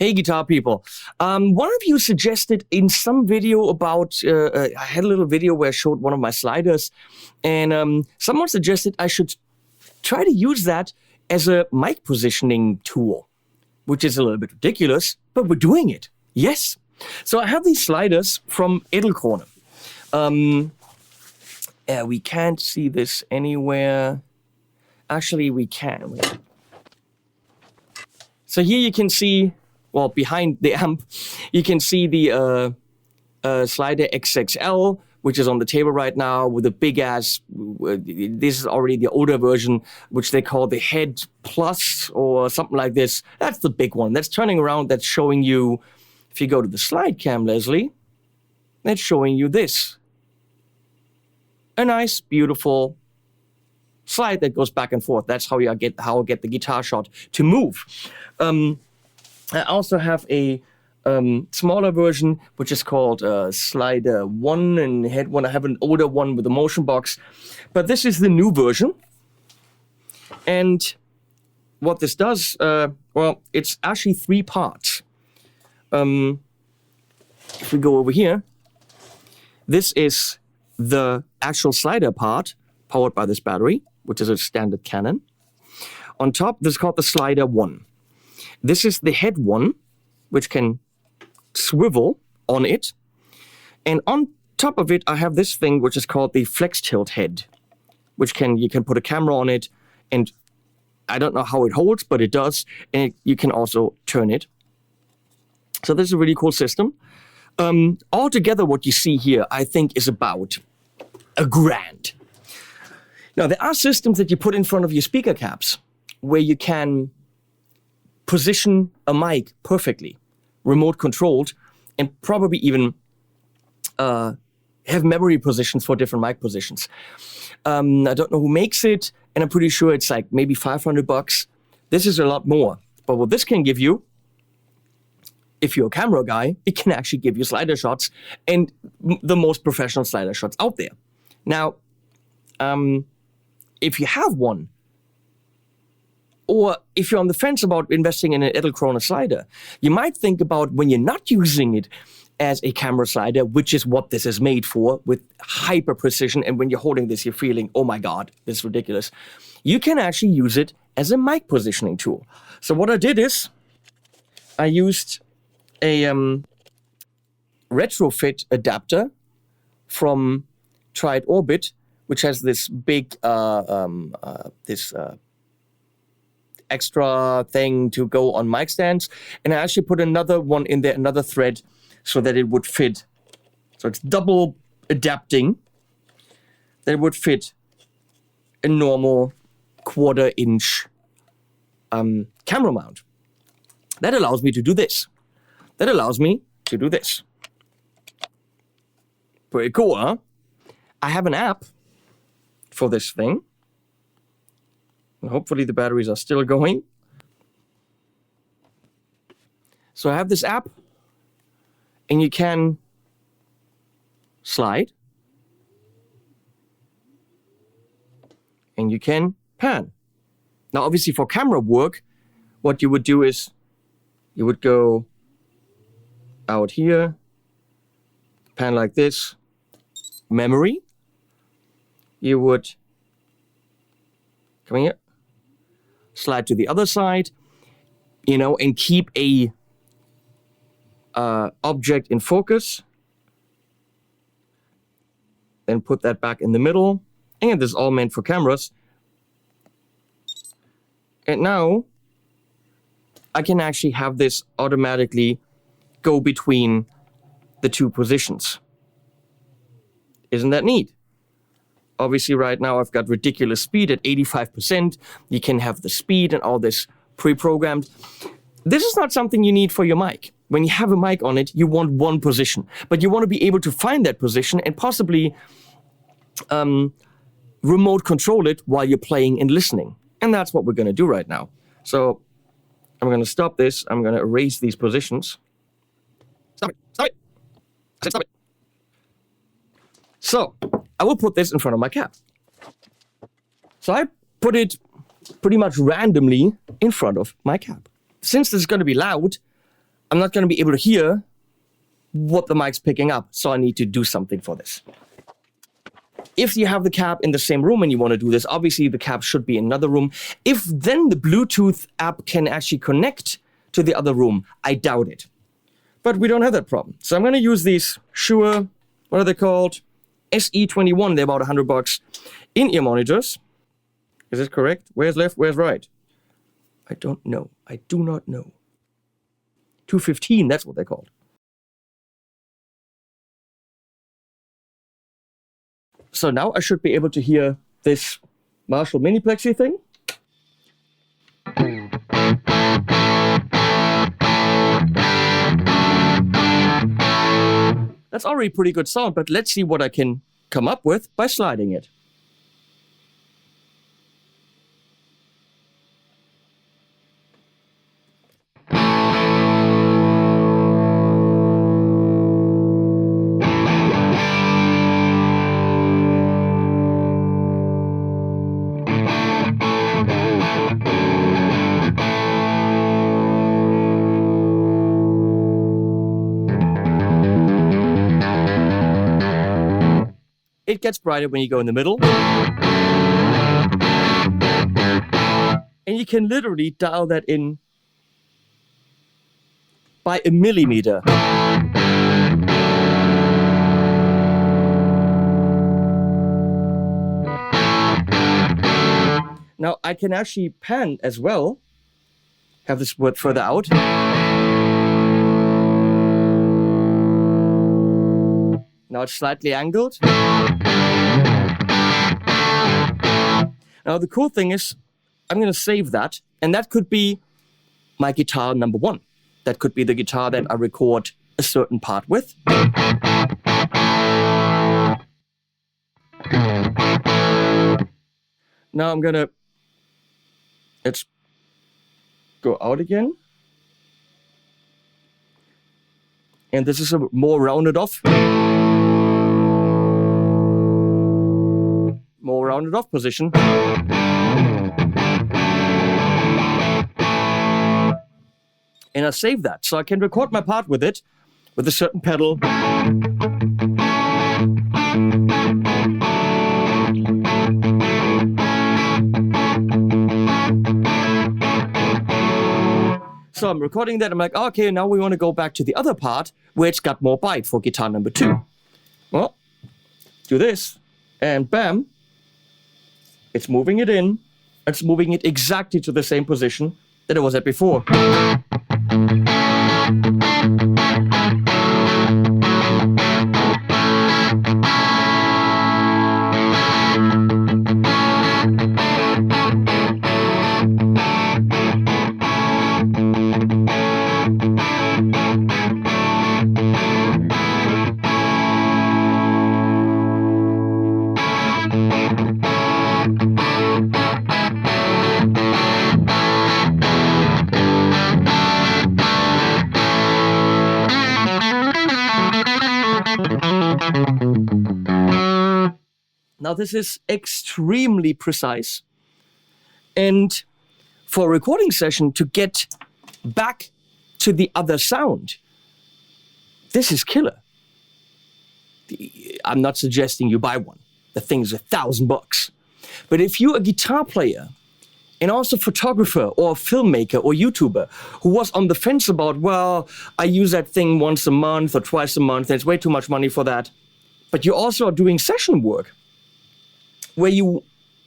Hey, guitar people. One of you suggested in some video about, I had a little video where I showed one of my sliders, and someone suggested I should try to use that as a mic positioning tool, which is a little bit ridiculous, but we're doing it. Yes. So I have these sliders from EDELKRONE. We can't see this anywhere. Actually, we can. Wait. So here you can see, well, behind the amp, you can see the slider XXL, which is on the table right now with a big ass, this is already the older version, which they call the Head Plus or something like this. That's the big one. That's turning around, that's showing you, if you go to the slide cam, Leslie, that's showing you this. A nice, beautiful slide that goes back and forth. That's how I get the guitar shot to move. I also have a smaller version, which is called Slider 1 and Head 1. I have an older one with a motion box, but this is the new version. And what this does, well, it's actually 3 parts. If we go over here, this is the actual slider part, powered by this battery, which is a standard Canon. On top, this is called the Slider 1. This is the Head 1, which can swivel on it. And on top of it, I have this thing, which is called the Flex Tilt Head, which you can put a camera on it, and I don't know how it holds, but it does, and you can also turn it. So this is a really cool system. Altogether, what you see here, I think, is about $1,000. Now, there are systems that you put in front of your speaker caps where you can position a mic perfectly, remote controlled, and probably even have memory positions for different mic positions. I don't know who makes it, and I'm pretty sure it's like maybe $500. This is a lot more. But what this can give you, if you're a camera guy, it can actually give you slider shots, and the most professional slider shots out there. Now, if you have one, or if you're on the fence about investing in an EDELKRONE slider, you might think about when you're not using it as a camera slider, which is what this is made for, with hyper precision, and when you're holding this, you're feeling, oh my God, this is ridiculous. You can actually use it as a mic positioning tool. So what I did is, I used a retrofit adapter from Tried Orbit, which has this big, extra thing to go on mic stands. And I actually put another one in there, another thread, so that it would fit. So it's double adapting. That it would fit a normal 1/4 inch camera mount. That allows me to do this. That allows me to do this. Pretty cool, huh? I have an app for this thing. And hopefully the batteries are still going. So I have this app, and you can slide, and you can pan. Now, obviously for camera work, what you would do is you would go out here, pan like this, memory. You would come here, slide to the other side, and keep a object in focus. Then put that back in the middle. And this is all meant for cameras. And now I can actually have this automatically go between the 2 positions. Isn't that neat? Obviously, right now, I've got ridiculous speed at 85%. You can have the speed and all this pre-programmed. This is not something you need for your mic. When you have a mic on it, you want one position. But you want to be able to find that position and possibly remote control it while you're playing and listening. And that's what we're going to do right now. So I'm going to stop this. I'm going to erase these positions. Stop it. Stop it. I said stop it. So I will put this in front of my cap. So I put it pretty much randomly in front of my cap. Since this is going to be loud, I'm not going to be able to hear what the mic's picking up. So I need to do something for this. If you have the cab in the same room and you want to do this, obviously the cab should be in another room. If then the Bluetooth app can actually connect to the other room, I doubt it. But we don't have that problem. So I'm going to use these Shure, what are they called? SE21, they're about $100 in-ear monitors. Is this correct? Where's left, where's right? I don't know. I do not know. 215, that's what they're called. So now I should be able to hear this Marshall Miniplexi thing. That's already pretty good sound, but let's see what I can come up with by sliding it. It gets brighter when you go in the middle. And you can literally dial that in by a millimeter. Now I can actually pan as well. Have this word further out. Now it's slightly angled. Now the cool thing is, I'm going to save that, and that could be my guitar number one. That could be the guitar that I record a certain part with. Now I'm going to, let's go out again. And this is a more rounded off. More rounded off position. And I save that, so I can record my part with it, with a certain pedal. So I'm recording that, I'm like, okay, now we want to go back to the other part, where it's got more bite for guitar number 2. Well, do this, and bam, it's moving it in. It's moving it exactly to the same position that it was at before. Now this is extremely precise, and for a recording session to get back to the other sound, this is killer. I'm not suggesting you buy one. The thing's $1,000. But if you're a guitar player and also photographer or filmmaker or YouTuber who was on the fence about, well, I use that thing once a month or twice a month, and it's way too much money for that, but you also are doing session work, where you,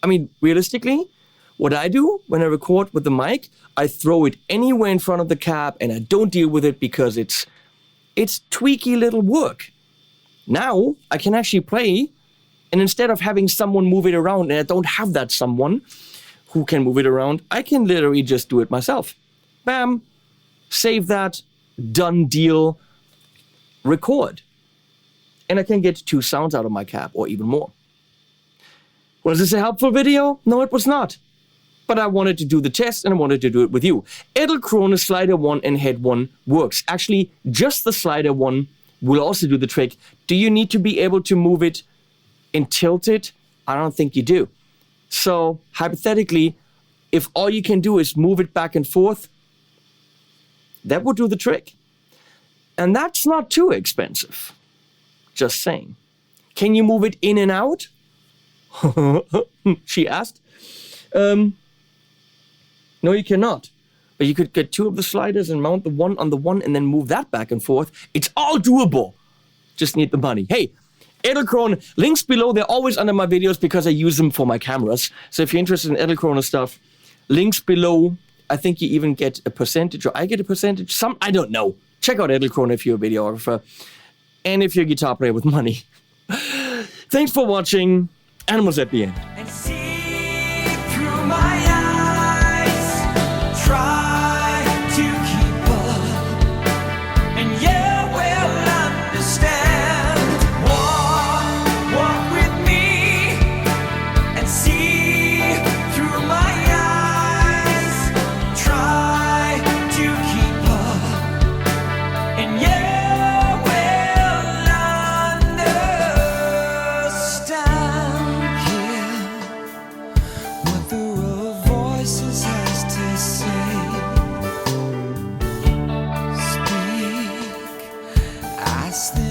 I mean, realistically, what I do when I record with the mic, I throw it anywhere in front of the cab and I don't deal with it because it's tweaky little work. Now I can actually play, and instead of having someone move it around, and I don't have that someone who can move it around, I can literally just do it myself. Bam, save that, done deal, record. And I can get 2 sounds out of my cab or even more. Was this a helpful video? No, it was not. But I wanted to do the test and I wanted to do it with you. EDELKRONE slider 1 and head 1 works. Actually, just the slider 1 will also do the trick. Do you need to be able to move it and tilt it? I don't think you do. So, hypothetically, if all you can do is move it back and forth, that would do the trick. And that's not too expensive. Just saying. Can you move it in and out? She asked. No, you cannot. But you could get two of the sliders and mount the one on the one and then move that back and forth. It's all doable. Just need the money. Hey, EDELKRONE, links below. They're always under my videos because I use them for my cameras. So if you're interested in EDELKRONE stuff, links below. I think you even get a percentage, or I get a percentage. I don't know. Check out EDELKRONE if you're a videographer. And if you're a guitar player with money. Thanks for watching. Animals at the end. And see through my eyes, try to keep up, and you will understand. Walk with me and see through my eyes, try to keep up, and you will understand. Hear what the row of voices has to say. Speak, ask them.